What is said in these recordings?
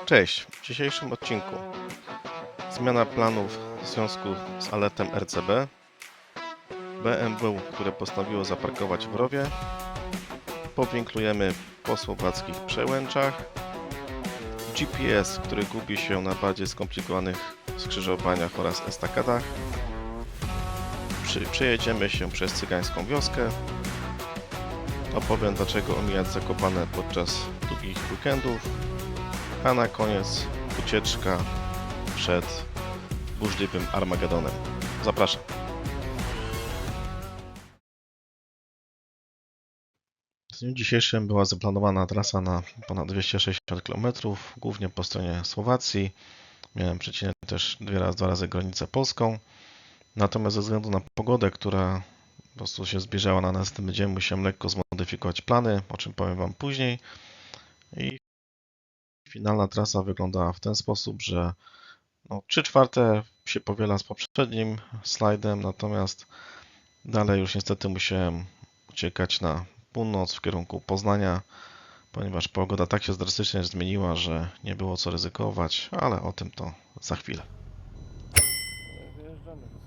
Cześć, w dzisiejszym odcinku zmiana planów w związku z alertem RCB, BMW, które postanowiło zaparkować w rowie, powinklujemy po słowackich Przełęczach, GPS, który gubi się na bardziej skomplikowanych skrzyżowaniach oraz estakadach, przejedziemy się przez cygańską wioskę, opowiem dlaczego omijać Zakopane podczas długich weekendów, a na koniec ucieczka przed burzliwym Armagedonem. Zapraszam. W dniu dzisiejszym była zaplanowana trasa na ponad 260 km, głównie po stronie Słowacji. Miałem przecinać też dwa razy granicę polską. Natomiast ze względu na pogodę, która po prostu się zbliżała na następny dzień, musiałem lekko zmodyfikować plany, o czym powiem Wam później. I finalna trasa wyglądała w ten sposób, że 3/4 się powiela z poprzednim slajdem, natomiast dalej już niestety musiałem uciekać na północ w kierunku Poznania, ponieważ pogoda tak się drastycznie zmieniła, że nie było co ryzykować, ale o tym to za chwilę.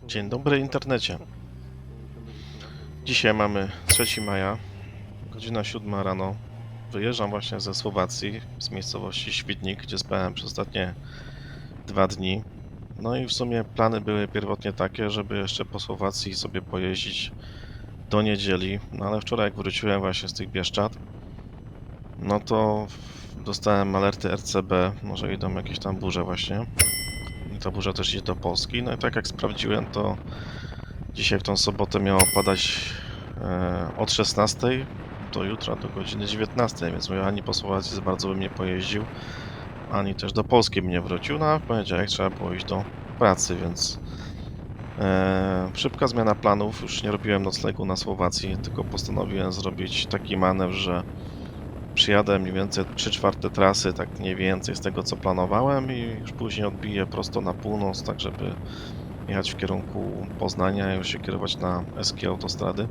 Dzień dobry internecie. Dzisiaj mamy 3 maja, godzina 7 rano. Wyjeżdżam właśnie ze Słowacji, z miejscowości Świdnik, gdzie spałem przez ostatnie 2 dni. No i w sumie plany były pierwotnie takie, żeby jeszcze po Słowacji sobie pojeździć do niedzieli, no ale wczoraj jak wróciłem właśnie z tych Bieszczad, no to dostałem alerty RCB, może idą jakieś tam burze właśnie. I ta burza też idzie do Polski, no i tak jak sprawdziłem, to dzisiaj w tą sobotę miało padać od 16 do jutra do godziny 19, więc mówię, ani po Słowacji za bardzo bym nie pojeździł, ani też do Polski bym nie wrócił, no a w poniedziałek trzeba było iść do pracy, więc szybka zmiana planów, już nie robiłem noclegu na Słowacji, tylko postanowiłem zrobić taki manewr, że przyjadę mniej więcej 3/4 trasy, tak mniej więcej z tego co planowałem i już później odbiję prosto na północ, tak żeby jechać w kierunku Poznania i już się kierować na eskie autostrady.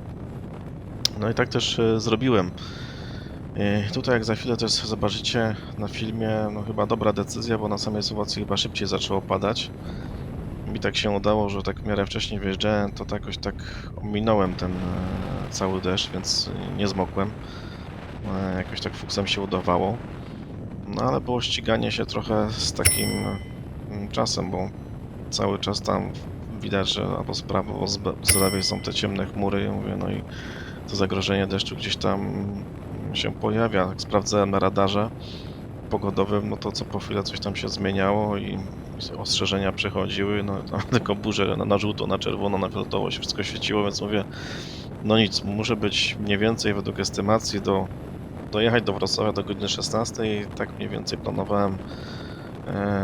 No i tak też zrobiłem. Tutaj jak za chwilę też zobaczycie na filmie, no chyba dobra decyzja, bo na samej Słowacji chyba szybciej zaczęło padać. Mi tak się udało, że tak w miarę wcześniej wyjeżdżałem, to jakoś tak ominąłem ten cały deszcz, więc nie zmokłem. Jakoś tak fuksem się udawało. No ale było ściganie się trochę z takim czasem, bo cały czas tam widać, że albo z prawej, albo z lewej są te ciemne chmury. Ja mówię, no i to zagrożenie deszczu gdzieś tam się pojawia. Jak sprawdzałem na radarze pogodowym, no to co po chwilę coś tam się zmieniało i ostrzeżenia przechodziły, no tam tylko burze na żółto, na czerwono, na fioletowo się wszystko świeciło, więc mówię, no nic, muszę być mniej więcej według estymacji dojechać do Wrocławia do godziny 16 i tak mniej więcej planowałem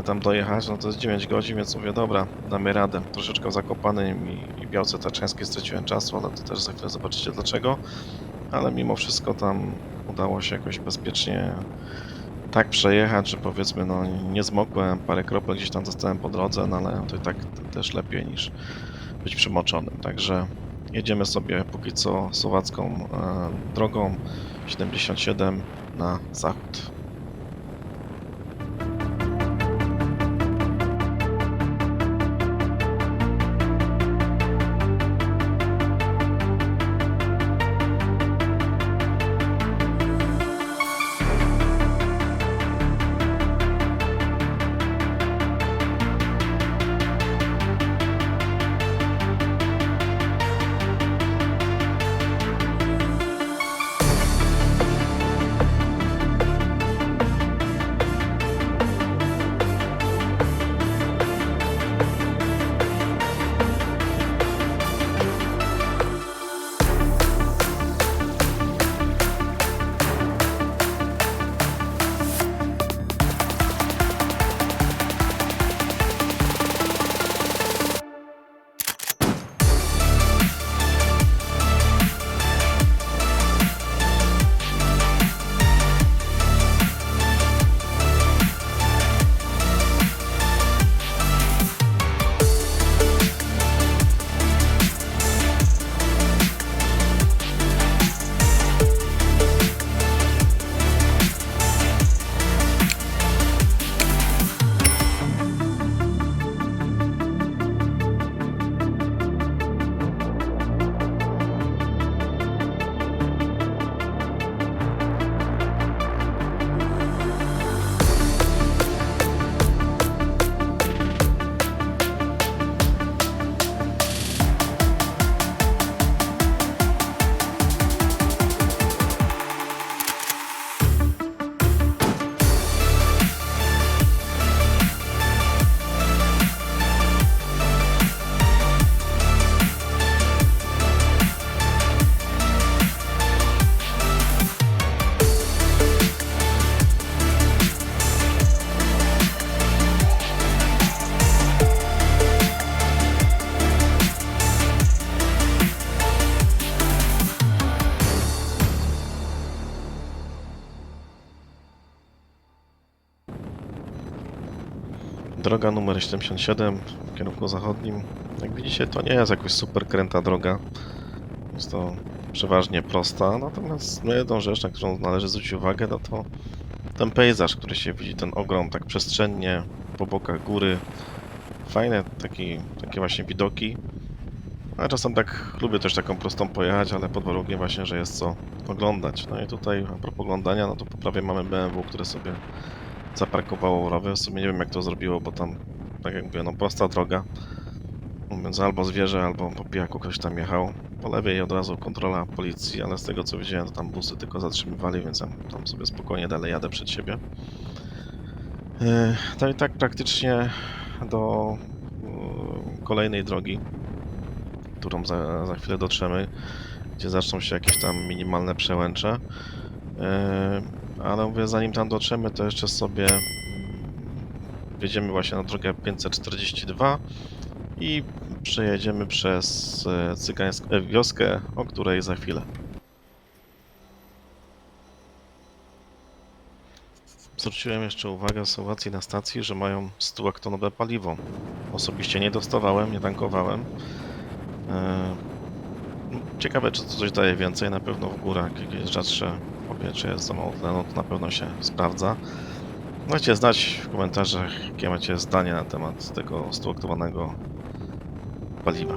tam dojechać, no to jest 9 godzin, więc mówię, dobra, damy radę. Troszeczkę w Zakopanem i Białce Tatrzańskiej straciłem czasu, ale to też za chwilę zobaczycie dlaczego, ale mimo wszystko tam udało się jakoś bezpiecznie tak przejechać, że powiedzmy, no nie zmokłem, parę kropel gdzieś tam dostałem po drodze, no ale to i tak też lepiej niż być przemoczonym, także jedziemy sobie póki co słowacką drogą 77 na zachód. Droga numer 77 w kierunku zachodnim. Jak widzicie, to nie jest jakoś super kręta droga. Jest to przeważnie prosta, natomiast jedną rzecz, na którą należy zwrócić uwagę, no to ten pejzaż, który się widzi, ten ogrom tak przestrzennie, po bokach góry. Fajne takie właśnie widoki. A czasem tak lubię też taką prostą pojechać, ale pod warunkiem właśnie, że jest co oglądać. No i tutaj a propos oglądania, no to po prawej mamy BMW, które sobie zaparkowało rower. W sumie nie wiem jak to zrobiło, bo tam, tak jak mówię, no prosta droga. Mówiąc, albo zwierzę, albo po pijaku ktoś tam jechał. Po lewej od razu kontrola policji, ale z tego co widziałem, to tam busy tylko zatrzymywali, więc ja tam sobie spokojnie dalej jadę przed siebie. No i tak praktycznie do kolejnej drogi, którą za chwilę dotrzemy, gdzie zaczną się jakieś tam minimalne przełęcze. Ale mówię, zanim tam dotrzemy, to jeszcze sobie wjedziemy właśnie na drogę 542 i przejedziemy przez wioskę, o której za chwilę. Zwróciłem jeszcze uwagę w sytuacji na stacji, że mają 100-oktonowe paliwo. Osobiście nie dostawałem, nie tankowałem. Ciekawe, czy to coś daje więcej. Na pewno w górach jakieś rzadsze powietrze jest za mało tlenu, to na pewno się sprawdza. Dajcie znać w komentarzach, jakie macie zdanie na temat tego 100-oktonowanego paliwa.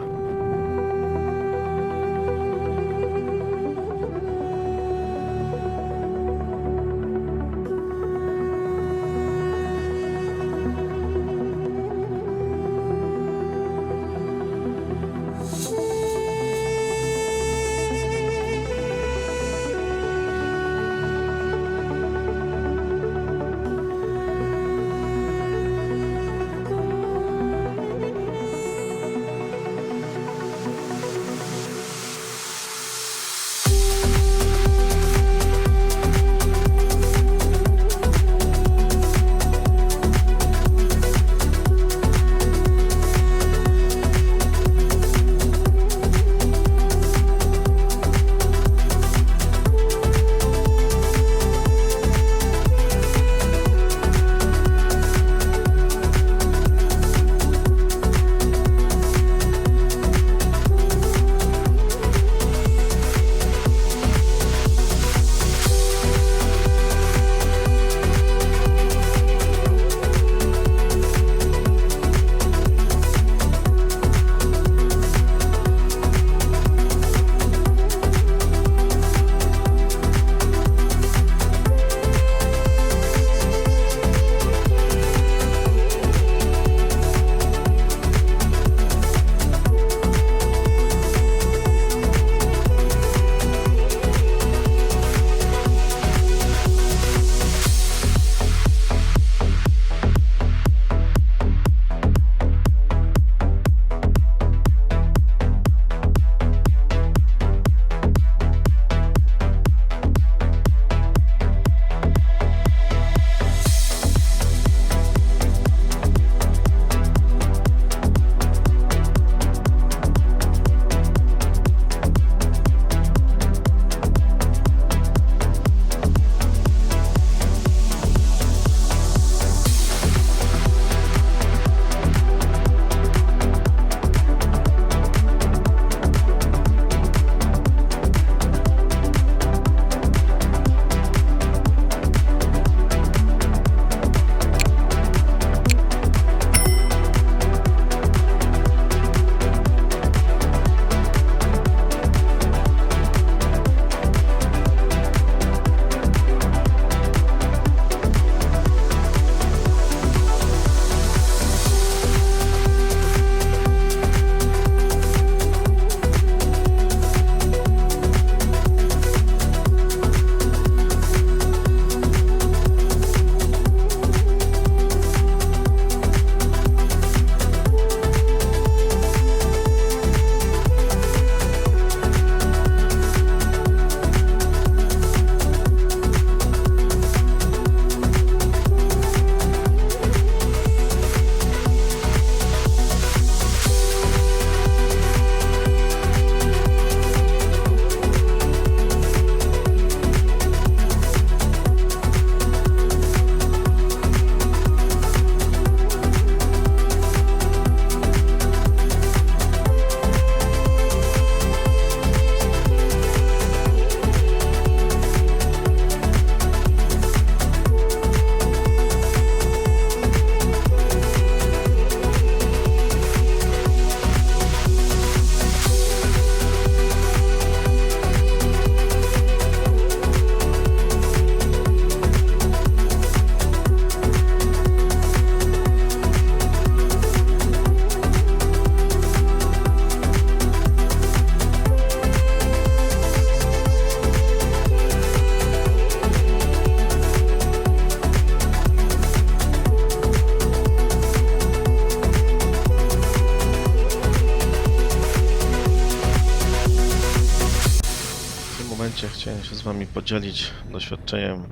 można mi podzielić doświadczeniem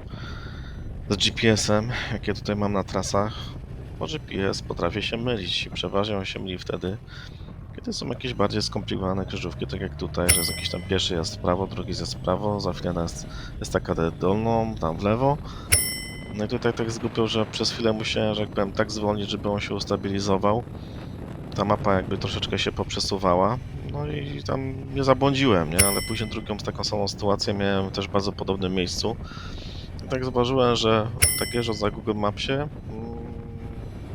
z GPS-em, jakie tutaj mam na trasach. Bo GPS potrafi się mylić i przeważnie on się myli wtedy, kiedy są jakieś bardziej skomplikowane krzyżówki, tak jak tutaj, że jest jakiś tam pierwszy jest w prawo, drugi jest w prawo, za chwilę jest taka dolną, tam w lewo. No i tutaj tak zgubił, że przez chwilę musiałem, że jak powiem, tak zwolnić, żeby on się ustabilizował. Ta mapa jakby troszeczkę się poprzesuwała, no i tam nie zabłądziłem, nie? Ale później drugą taką samą sytuację miałem też w bardzo podobnym miejscu. I tak zauważyłem, że tak jeżdżąc na Google Mapsie,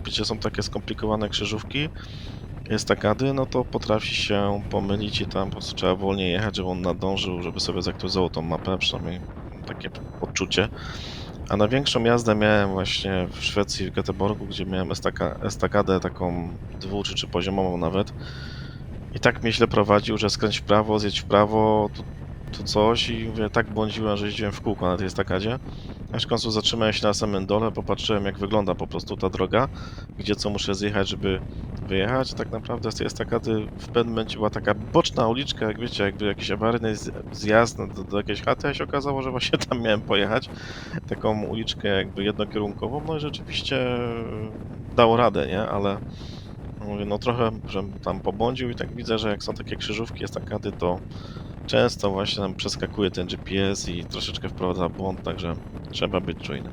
gdzie są takie skomplikowane krzyżówki, estakady, no to potrafi się pomylić i tam po prostu trzeba wolniej jechać, żeby on nadążył, żeby sobie zaktualizował tą mapę, przynajmniej takie odczucie. A największą jazdę miałem właśnie w Szwecji, w Göteborgu, gdzie miałem estakadę taką czy trzypoziomową nawet. I tak mnie źle prowadził, że skręć w prawo, zjedź w prawo, tu coś i mówię, tak błądziłem, że jeździłem w kółko na tej estakadzie. Aż w końcu zatrzymałem się na samym dole, popatrzyłem jak wygląda po prostu ta droga, gdzie co muszę zjechać, żeby wyjechać. Tak naprawdę z tej estakady w pewnym momencie była taka boczna uliczka, jak wiecie, jakby jakiś awaryjny zjazd do jakiejś chaty, a się okazało, że właśnie tam miałem pojechać. Taką uliczkę jakby jednokierunkową, no i rzeczywiście dało radę, nie? Ale mówię, no trochę, że tam pobłądził i tak widzę, że jak są takie krzyżówki, estakady, to często właśnie nam przeskakuje ten GPS i troszeczkę wprowadza w błąd, także trzeba być czujnym.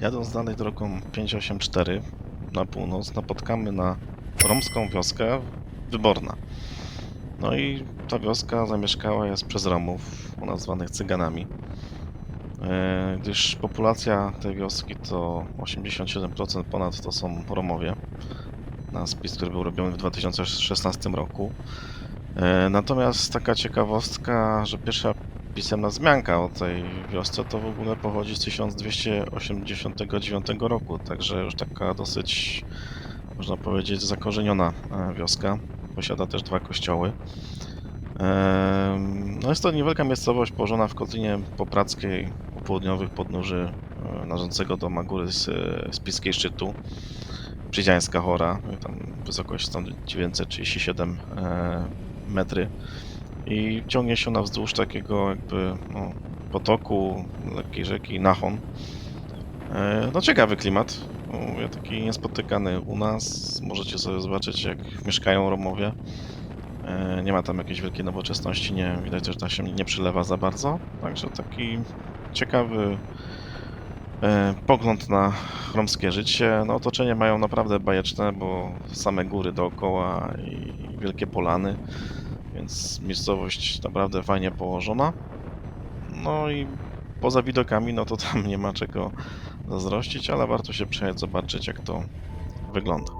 Jadąc dalej drogą 584 na północ, napotkamy na romską wioskę Wyborna. No i ta wioska zamieszkała jest przez Romów, nazwanych Cyganami. Gdyż populacja tej wioski to 87% ponad to są Romowie. Na spis, który był robiony w 2016 roku. Natomiast taka ciekawostka, że pierwsza pisemna wzmianka o tej wiosce to w ogóle pochodzi z 1289 roku, także już taka dosyć, można powiedzieć, zakorzeniona wioska. Posiada też 2 kościoły. No jest to niewielka miejscowość położona w kotlinie popradzkiej u południowych podnóży należącego do Magóry Spiskiej Szczytu. Przydziańska Hora, tam wysokość stąd 937 metry i ciągnie się ona wzdłuż takiego jakby potoku lekkiej rzeki Nahon. No ciekawy klimat, Mówię, taki niespotykany u nas. Możecie sobie zobaczyć, jak mieszkają Romowie. Nie ma tam jakiejś wielkiej nowoczesności, nie widać też, że ta się nie przylewa za bardzo. Także taki ciekawy pogląd na romskie życie. No, otoczenie mają naprawdę bajeczne, bo same góry dookoła i wielkie polany, więc miejscowość naprawdę fajnie położona. No i poza widokami, no to tam nie ma czego zazdrościć, ale warto się przejechać, zobaczyć jak to wygląda.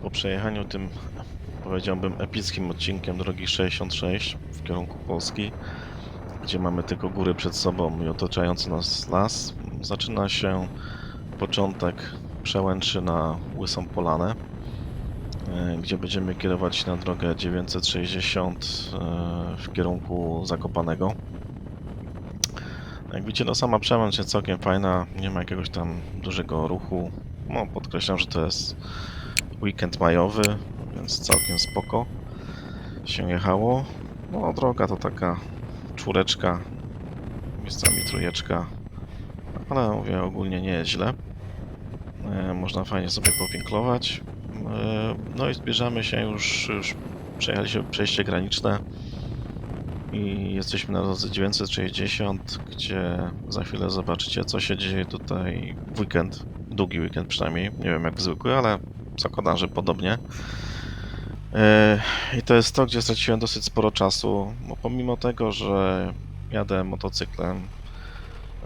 Po przejechaniu tym, powiedziałbym, epickim odcinkiem drogi 66 w kierunku Polski, gdzie mamy tylko góry przed sobą i otaczający nas las, zaczyna się początek przełęczy na Łysą Polanę, gdzie będziemy kierować na drogę 960 w kierunku Zakopanego. Jak widzicie, no sama przełęcz jest całkiem fajna, nie ma jakiegoś tam dużego ruchu. No, podkreślam, że to jest weekend majowy, więc całkiem spoko się jechało. No, droga to taka czwóreczka, miejscami trójeczka, ale mówię, ogólnie nie jest źle. Można fajnie sobie powinklować. No i zbierzamy się już przejechaliśmy przejście graniczne i jesteśmy na drodze 960, gdzie za chwilę zobaczycie, co się dzieje tutaj w weekend, długi weekend przynajmniej, nie wiem jak zwykły, ale zakładam, że podobnie. I to jest to, gdzie straciłem dosyć sporo czasu, bo pomimo tego, że jadę motocyklem,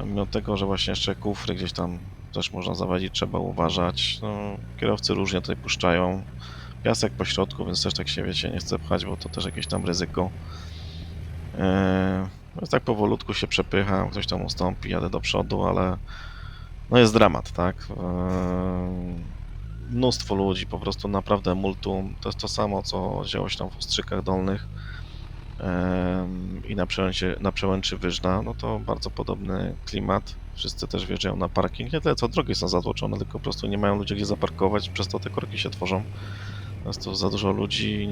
mimo tego, że właśnie jeszcze kufry gdzieś tam też można zawadzić, trzeba uważać. No, kierowcy różnie tutaj puszczają. Piasek po środku, więc też tak się, wiecie, nie chcę pchać, bo to też jakieś tam ryzyko. Więc tak powolutku się przepycham, ktoś tam ustąpi, jadę do przodu, ale no jest dramat, tak? Mnóstwo ludzi, po prostu naprawdę multum. To jest to samo, co działo się tam w Ostrzykach Dolnych i na przełęczy Wyżna, no to bardzo podobny klimat. Wszyscy też wjeżdżają na parking, nie tyle co drogi są zatłoczone, tylko po prostu nie mają ludzie gdzie zaparkować, przez to te korki się tworzą. Jest to za dużo ludzi,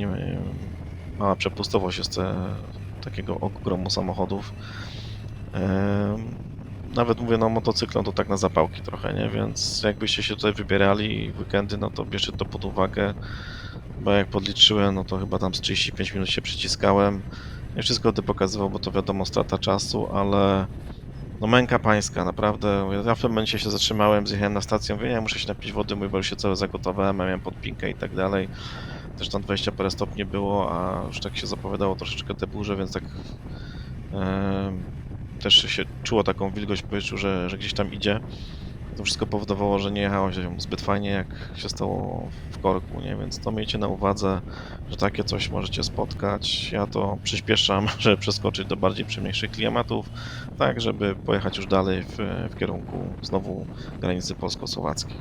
mała przepustowość jest takiego ogromu samochodów. Nawet mówię, no motocyklem to tak na zapałki trochę, nie? Więc jakbyście się tutaj wybierali w weekendy, no to bierzcie to pod uwagę, bo jak podliczyłem, no to chyba tam z 35 minut się przyciskałem. Nie wszystko będę pokazywał, bo to wiadomo strata czasu, ale no męka pańska, naprawdę. Ja w tym momencie się zatrzymałem, zjechałem na stację, mówię, nie, muszę się napić wody, mój, bo już się cały zagotowałem, ja miałem podpinkę i tak dalej. Też tam 20 parę stopni było, a już tak się zapowiadało troszeczkę te burze, więc tak też się czuło taką wilgoć w powietrzu, że gdzieś tam idzie. To wszystko powodowało, że nie jechało się zbyt fajnie, jak się stało w korku, nie? Więc to miejcie na uwadze, że takie coś możecie spotkać. Ja to przyspieszam, żeby przeskoczyć do bardziej przyjemniejszych klimatów, tak żeby pojechać już dalej w kierunku znowu granicy polsko-słowackiej.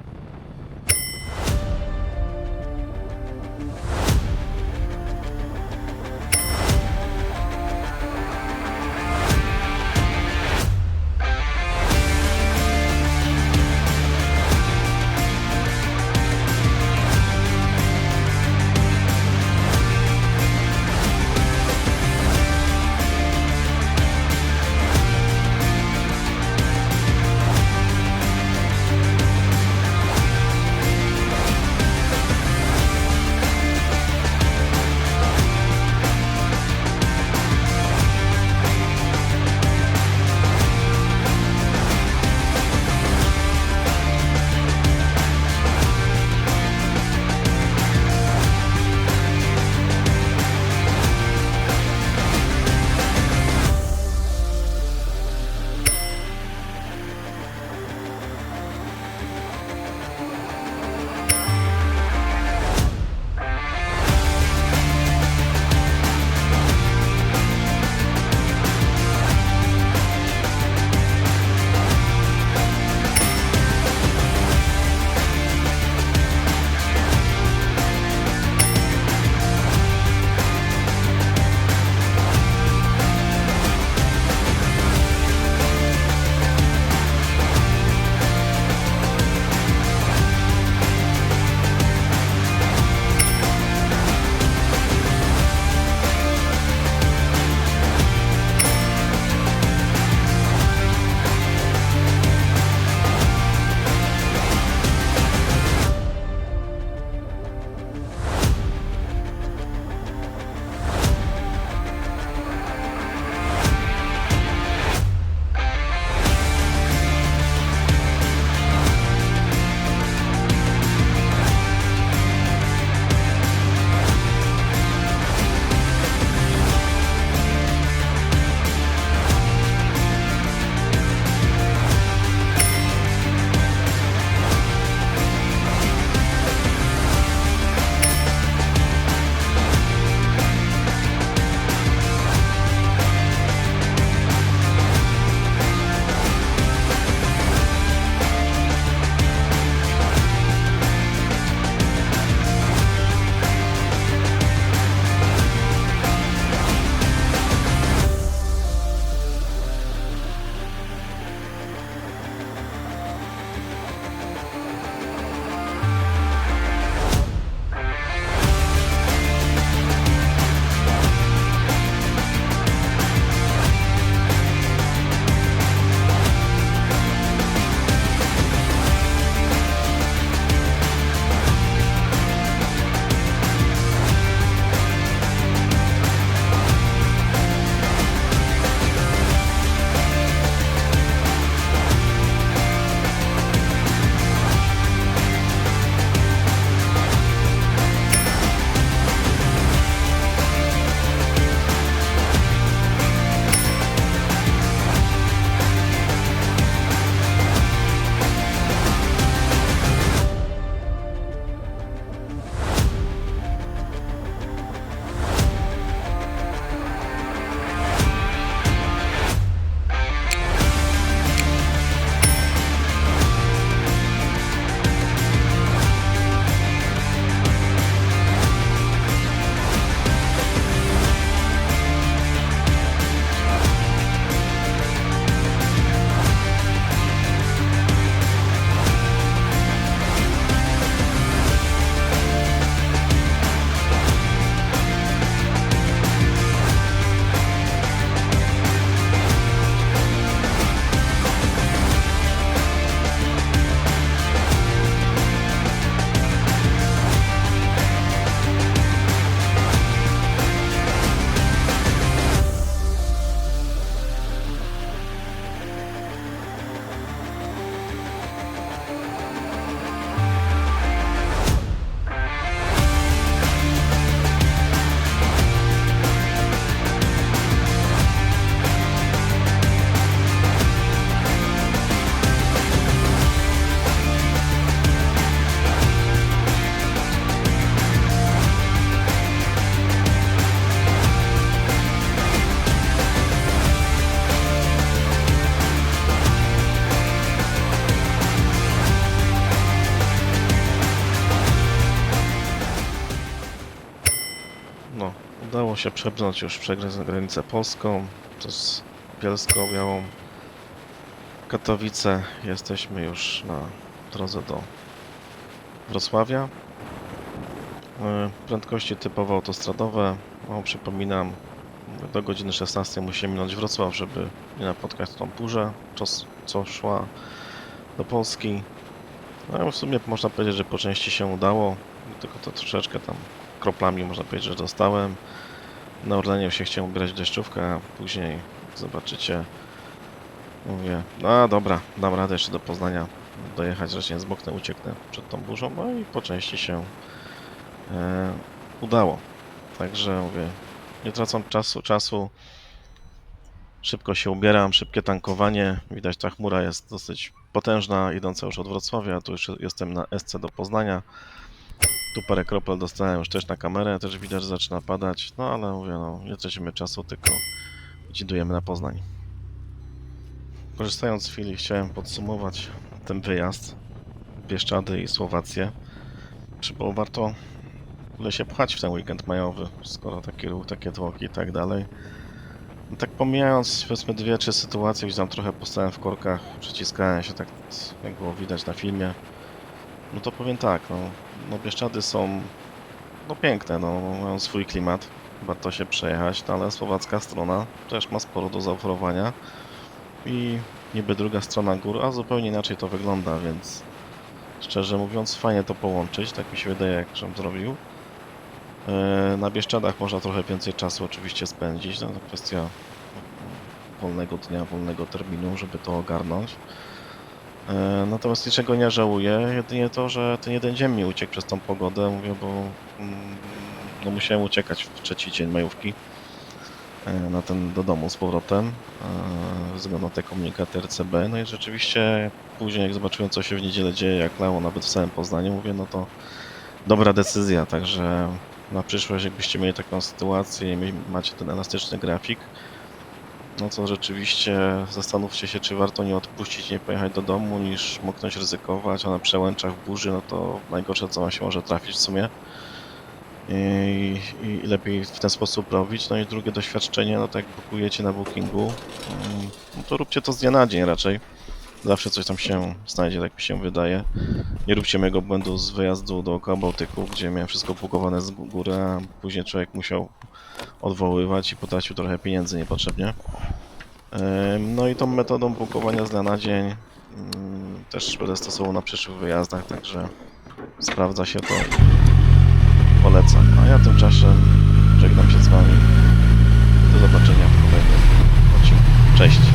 udało się przebrnąć już przez granicę polską, przez Bielską-Białą, Katowice. Jesteśmy już na drodze do Wrocławia. Prędkości typowo autostradowe. Przypominam, do godziny 16 musimy minąć Wrocław, żeby nie napotkać tą burzę, co szła do Polski. No, w sumie można powiedzieć, że po części się udało, tylko to troszeczkę tam kroplami można powiedzieć, że dostałem. Na Orlenie się chciałem ubierać w deszczówkę, a później, jak zobaczycie, mówię, no dobra, dam radę jeszcze do Poznania dojechać, że się nie zmoknę, ucieknę przed tą burzą, no i po części się udało. Także mówię, nie tracam czasu, szybko się ubieram, szybkie tankowanie, widać ta chmura jest dosyć potężna, idąca już od Wrocławia, tu już jestem na SC do Poznania. Tu parę kropel dostałem już też na kamerę, też widać, że zaczyna padać, no ale mówię, no nie tracimy czasu, tylko decydujemy na Poznań. Korzystając z chwili, chciałem podsumować ten wyjazd, Bieszczady i Słowację. Czy było warto się pchać w ten weekend majowy, skoro taki ruch, takie tłoki i tak dalej. No tak pomijając, powiedzmy, 2-3 sytuacje, gdzie tam trochę postałem w korkach, przyciskałem się tak, jak było widać na filmie, no to powiem tak, no Bieszczady są piękne, mają swój klimat, warto się przejechać, no ale słowacka strona też ma sporo do zaoferowania i niby druga strona gór, a zupełnie inaczej to wygląda, więc szczerze mówiąc fajnie to połączyć, tak mi się wydaje, jak żem zrobił. Na Bieszczadach można trochę więcej czasu oczywiście spędzić, no to kwestia wolnego dnia, wolnego terminu, żeby to ogarnąć. Natomiast niczego nie żałuję, jedynie to, że ten jeden dzień mi uciekł przez tą pogodę, mówię, bo no musiałem uciekać w trzeci dzień majówki do domu z powrotem, ze względu na te komunikaty RCB, no i rzeczywiście później jak zobaczyłem, co się w niedzielę dzieje, jak lało nawet w całym Poznaniu, mówię, no to dobra decyzja, także na przyszłość, jakbyście mieli taką sytuację i macie ten elastyczny grafik, no to rzeczywiście zastanówcie się, czy warto nie odpuścić, nie pojechać do domu, niż moknąć, ryzykować, a na przełęczach w burzy, no to najgorsze, co wam się może trafić w sumie. I lepiej w ten sposób robić. No i drugie doświadczenie, no tak jak bukujecie na bookingu, no to róbcie to z dnia na dzień raczej. Zawsze coś tam się znajdzie, tak mi się wydaje. Nie róbcie mojego błędu z wyjazdu dookoła Bałtyku, gdzie miałem wszystko bukowane z góry, a później człowiek musiał odwoływać i potracił trochę pieniędzy niepotrzebnie. No i tą metodą bukowania z dnia na dzień też będę stosował na przyszłych wyjazdach, także sprawdza się to i polecam. A ja tymczasem żegnam się z wami. Do zobaczenia w kolejnym odcinku. Cześć!